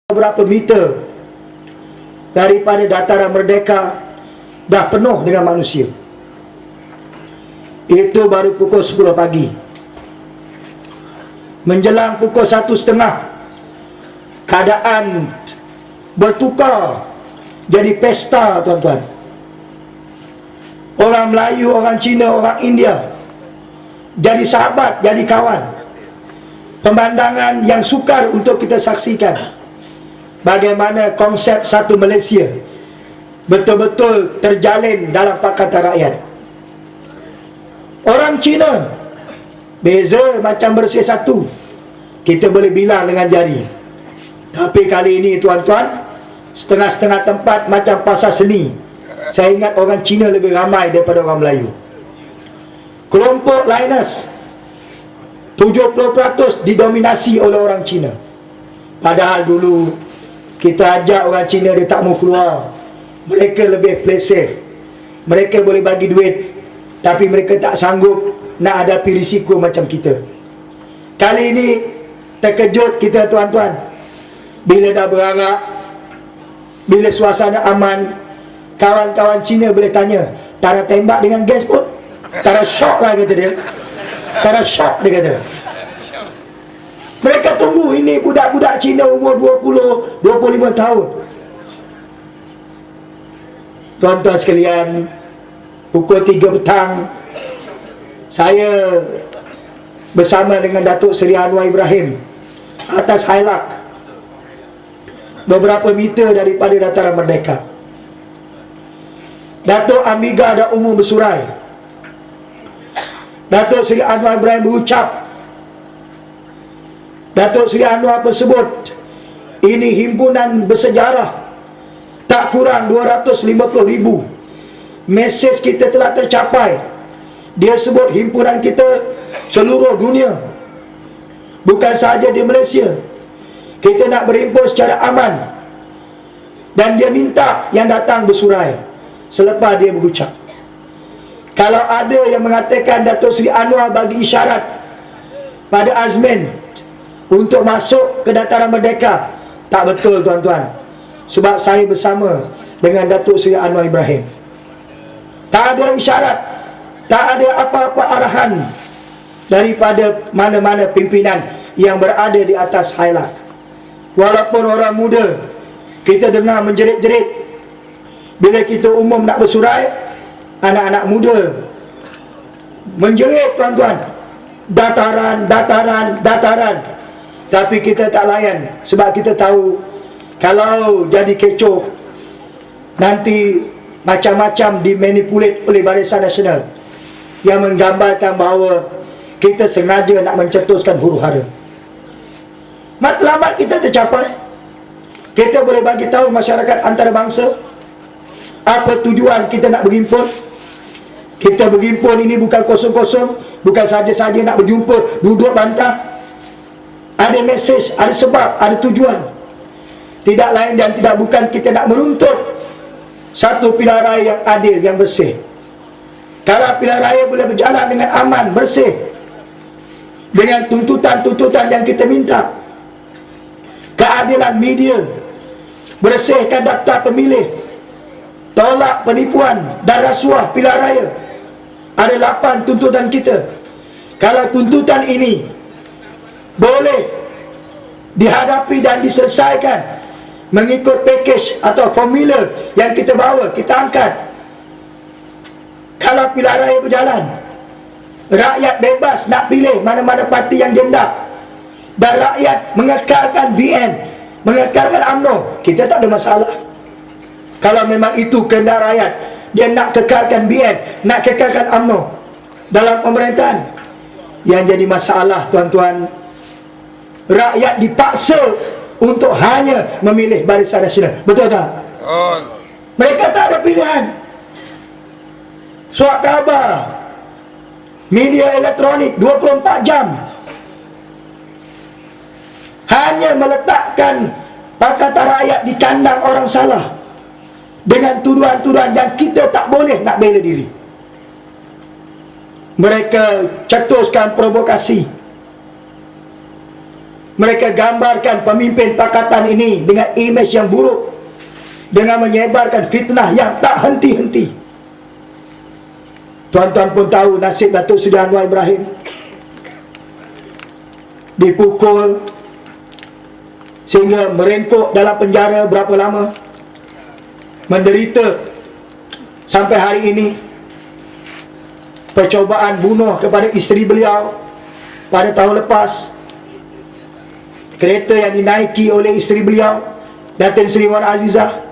beberapa meter daripada dataran Merdeka dah penuh dengan manusia. Itu baru pukul 10 pagi. Menjelang pukul 1:30, keadaan bertukar jadi pesta, tuan-tuan. Orang Melayu, orang Cina, orang India jadi sahabat, jadi kawan. Pemandangan yang sukar untuk kita saksikan. Bagaimana konsep satu Malaysia betul-betul terjalin dalam Pakatan Rakyat. Orang Cina beza macam bersih satu, kita boleh bilang dengan jari. Tapi kali ini, tuan-tuan, setengah-setengah tempat macam pasar seni. Saya ingat orang Cina lebih ramai daripada orang Melayu. Kelompok Linus 70% didominasi oleh orang Cina. Padahal dulu kita ajak orang Cina, dia tak mau keluar. Mereka lebih play safe. Mereka boleh bagi duit, tapi mereka tak sanggup nak hadapi risiko macam kita. Kali ini terkejut kita, tuan-tuan. Bila dah berarak, bila suasana aman, kawan-kawan Cina boleh tanya, tak ada tembak dengan gas pun? Tak ada shock lah, kata dia. Tak ada shock, dia kata. Mereka tunggu. Ini budak-budak Cina umur 20-25 tahun. Tuan-tuan sekalian, pukul 3 petang, saya bersama dengan Datuk Seri Anwar Ibrahim atas Hailak, beberapa meter daripada dataran Merdeka. Datuk Amiga dan Umum bersurai. Datuk Seri Anwar Ibrahim berucap, Datuk Seri Anwar tersebut, ini himpunan bersejarah, tak kurang 250,000. Mesej kita telah tercapai. Dia sebut himpunan kita seluruh dunia, bukan sahaja di Malaysia. Kita nak berhimpun secara aman. Dan dia minta yang datang bersurai. Selepas dia berucap, kalau ada yang mengatakan Datuk Seri Anwar bagi isyarat pada Azmin untuk masuk ke dataran Merdeka, tak betul, tuan-tuan. Sebab saya bersama dengan Datuk Seri Anwar Ibrahim. Tak ada isyarat, tak ada apa-apa arahan daripada mana-mana pimpinan yang berada di atas Hailak. Walaupun orang muda, kita dengar menjerit-jerit bila kita umum nak bersurai, anak-anak muda menjerit, tuan-tuan, dataran, dataran, dataran. Tapi kita tak layan, sebab kita tahu kalau jadi kecoh, nanti macam-macam dimanipulat oleh Barisan Nasional yang menggambarkan bahawa kita sengaja nak mencetuskan huru-hara. Matlamat kita tercapai. Kita boleh bagi tahu masyarakat antarabangsa apa tujuan kita nak berhimpun. Kita berhimpun ini bukan kosong-kosong, bukan saja-saja nak berjumpa, duduk bantah. Ada mesej, ada sebab, ada tujuan. Tidak lain dan tidak bukan kita nak menuntut satu pilihan raya yang adil, yang bersih. Kalau pilihan raya boleh berjalan dengan aman, bersih, dengan tuntutan-tuntutan yang kita minta, keadilan media, bersihkan daftar pemilih, tolak penipuan dan rasuah pilihan raya, ada 8 tuntutan kita. Kalau tuntutan ini boleh dihadapi dan diselesaikan mengikut package atau formula yang kita bawa, kita angkat. Kalau pilihan raya berjalan, rakyat bebas nak pilih mana-mana parti yang dia nak, dan rakyat mengekalkan BN, mengekalkan UMNO, kita tak ada masalah. Kalau memang itu kehendak rakyat, dia nak kekalkan BN, nak kekalkan UMNO dalam pemerintahan. Yang jadi masalah, tuan-tuan, rakyat dipaksa untuk hanya memilih Barisan Nasional. Betul tak? Mereka tak ada pilihan. Surat khabar, media elektronik 24 jam hanya meletakkan Pakatan Rakyat di kandang orang salah dengan tuduhan-tuduhan yang kita tak boleh nak bela diri. Mereka cetuskan provokasi. mereka gambarkan pemimpin pakatan ini dengan imej yang buruk, dengan menyebarkan fitnah yang tak henti-henti. Tuan-tuan pun tahu nasib Datuk Seri Anwar Ibrahim. Dipukul sehingga merengkuk dalam penjara berapa lama, menderita sampai hari ini. Percobaan bunuh kepada isteri beliau pada tahun lepas, kereta yang dinaiki oleh isteri beliau, Datin Seri Wan Azizah.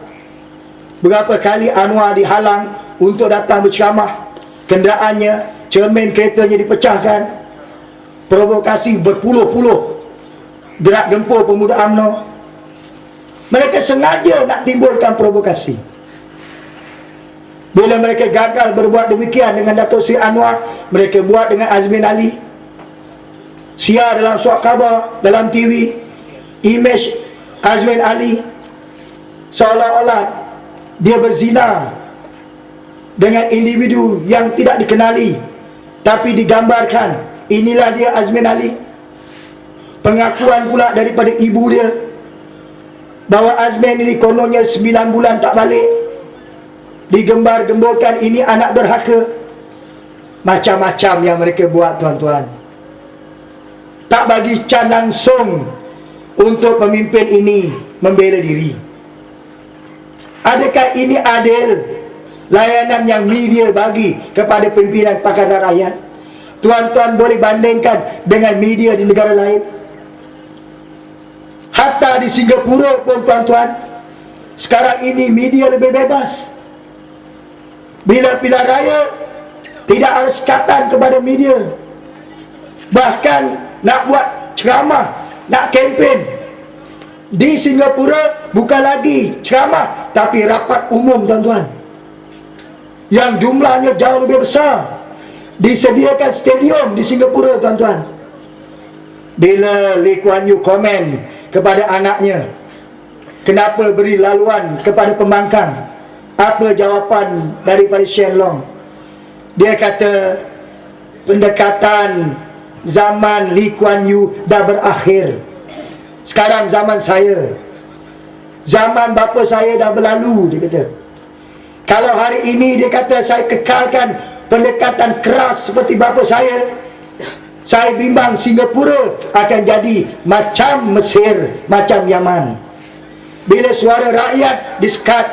Berapa kali Anwar dihalang untuk datang berceramah, kenderaannya, cermin keretanya dipecahkan. Provokasi berpuluh-puluh, gerak gempur pemuda UMNO. Mereka sengaja nak timbulkan provokasi. Bila mereka gagal berbuat demikian dengan Datuk Seri Anwar, mereka buat dengan Azmin Ali. Siar dalam surat khabar, dalam TV, imej Azmin Ali seolah-olah dia berzina dengan individu yang tidak dikenali, tapi digambarkan inilah dia Azmin Ali. Pengakuan pula daripada ibu dia bahawa Azmin ini kononnya 9 bulan tak balik. Digembar-gemborkan ini anak derhaka. Macam-macam yang mereka buat, tuan-tuan. Tak bagi can langsung untuk pemimpin ini membela diri. Adakah ini adil layanan yang media bagi kepada pimpinan Pakatan Rakyat? Tuan-tuan boleh bandingkan dengan media di negara lain. Hatta di Singapura pun, tuan-tuan, sekarang ini media lebih bebas. Bila pilihan raya, tidak ada sekatan kepada media. Bahkan nak buat ceramah, nak kempen di Singapura, bukan lagi ceramah, tapi rapat umum, tuan-tuan, yang jumlahnya jauh lebih besar. Disediakan stadium di Singapura, tuan-tuan. Bila Lee Kuan Yew komen kepada anaknya, kenapa beri laluan kepada pembangkang, apa jawapan daripada Shen Long? Dia kata, pendekatan zaman Lee Kuan Yew dah berakhir. Sekarang zaman saya, zaman bapa saya dah berlalu, dia kata. Kalau hari ini dia kata saya kekalkan pendekatan keras seperti bapa saya bimbang Singapura akan jadi macam Mesir, macam Yaman. Bila suara rakyat disekat,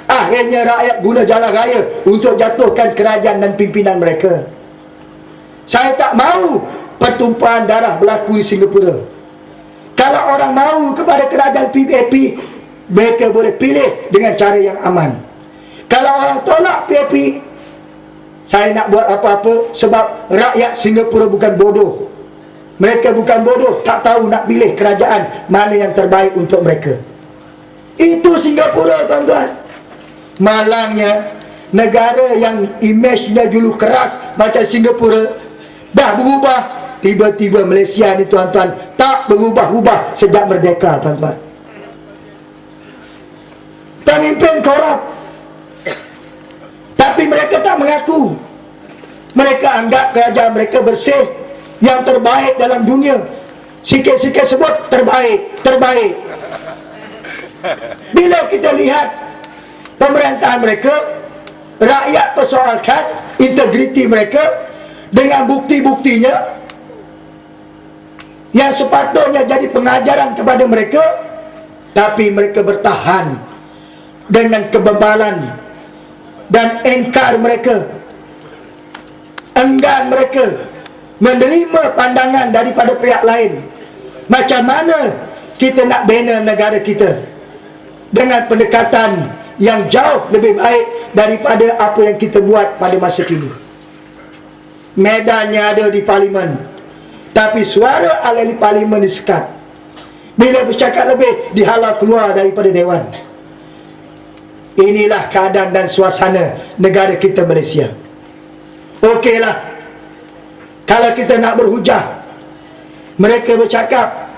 akhirnya rakyat guna jalan raya untuk jatuhkan kerajaan dan pimpinan mereka. Saya tak mahu pertumpahan darah berlaku di Singapura. Kalau orang mahu kepada kerajaan PAP, mereka boleh pilih dengan cara yang aman. Kalau orang tolak PAP, saya nak buat apa-apa, sebab rakyat Singapura bukan bodoh. Mereka bukan bodoh, tak tahu nak pilih kerajaan mana yang terbaik untuk mereka. Itu Singapura, tuan-tuan. Malangnya, negara yang imejnya dulu keras macam Singapura dah berubah. Tiba-tiba Malaysia ni, tuan-tuan, tak berubah-ubah sejak merdeka, tuan-tuan. Pemimpin korup, tapi mereka tak mengaku. Mereka anggap kerajaan mereka bersih, yang terbaik dalam dunia. Sikit-sikit sebut terbaik, terbaik. Bila kita lihat pemerintahan mereka, rakyat persoalkan integriti mereka dengan bukti-buktinya yang sepatutnya jadi pengajaran kepada mereka, tapi mereka bertahan dengan kebebalan dan engkar mereka, enggan mereka menerima pandangan daripada pihak lain. Macam mana kita nak bina negara kita dengan pendekatan yang jauh lebih baik daripada apa yang kita buat pada masa kini? Medannya ada di Parlimen, tapi suara ahli Parlimen disekat. Bila bercakap lebih, dihalau keluar daripada Dewan. Inilah keadaan dan suasana negara kita Malaysia. Okeylah, kalau kita nak berhujah, mereka bercakap